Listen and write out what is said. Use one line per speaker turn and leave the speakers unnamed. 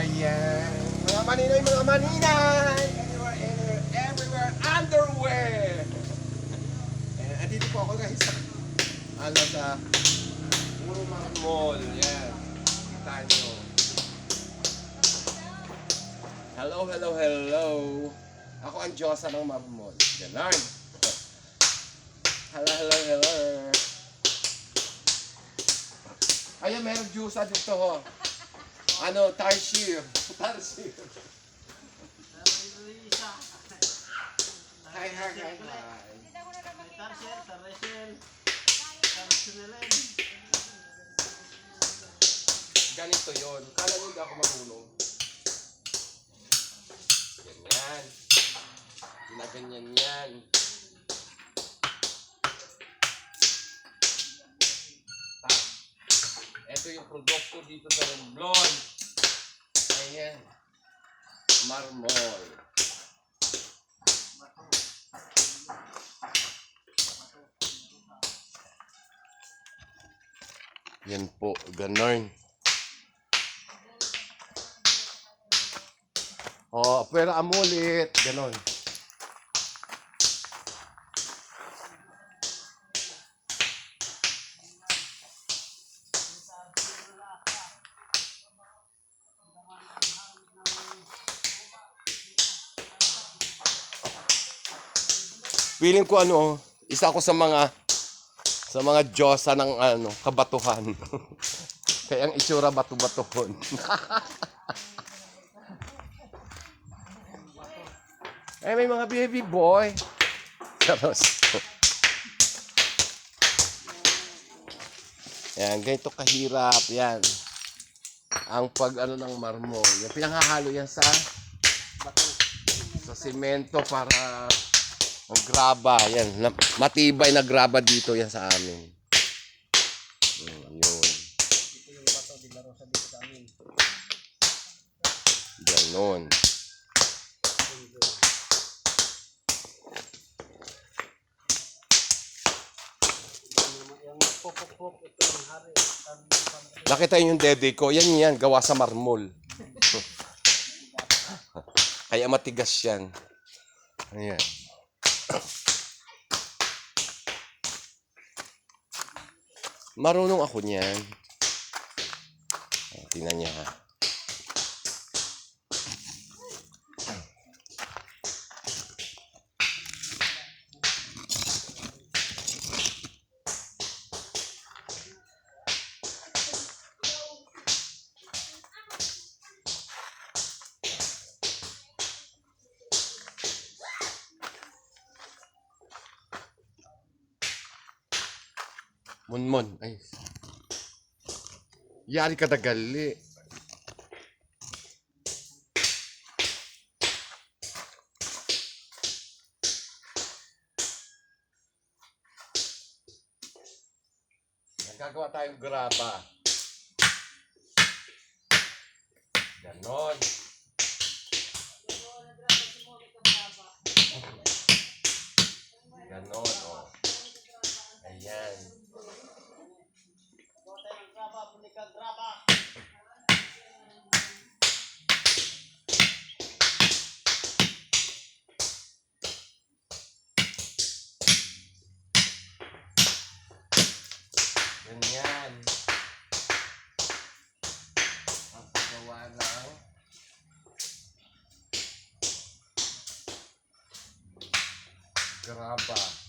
Ayan. Mga maninoy, mga maninay! Everywhere, underwear! Ayan, andito po ako guys. Sa Urumang Mall. Ayan. Kita nyo. Hello, hello, hello. Ako ang Diyosa ng Mall. Ganon. Hello, hello, hello. Ayun, meron juice dito ho. Ano, Tarsier. Tarsier. Hi, hi, hi, hi.
Tarsier, Tarsier, Tarsier.
Ganito yun. Kala nyo hindi ako marunong. Ganyan. Ginaganyan yan. Ito yung produkto dito sa Romblon. Ayan. Marmol. Yan po, ganon. Oh, pero amulit, ganon. Feeling ko ano, isa ako sa mga Diyosa ng ano, kabatuhan. Kaya ang itsura batu-batuhon. Eh, may mga baby boy. Charos. Yan, ganito kahirap. Yan. Ang pag ano ng marmol. Yung pinanghahalo yan sa semento para ang graba. Yan. Matibay na graba dito yan sa amin. Yun.
Ito yung bato, dilaro sa dito sa amin.
Ganon.
Yung pok-pok, ito yung hari.
Nakita yung dede ko. Yan. Gawa sa marmol. Kaya matigas yan. Ayan. Marunong ako niyan. Tingnan niya ha. Munmon. Ay. Yari ka dagali. Nagagawa tayong graba. Ganon. Ganon, oh. Ayan. Ganyan. Ang paggawa ng graba.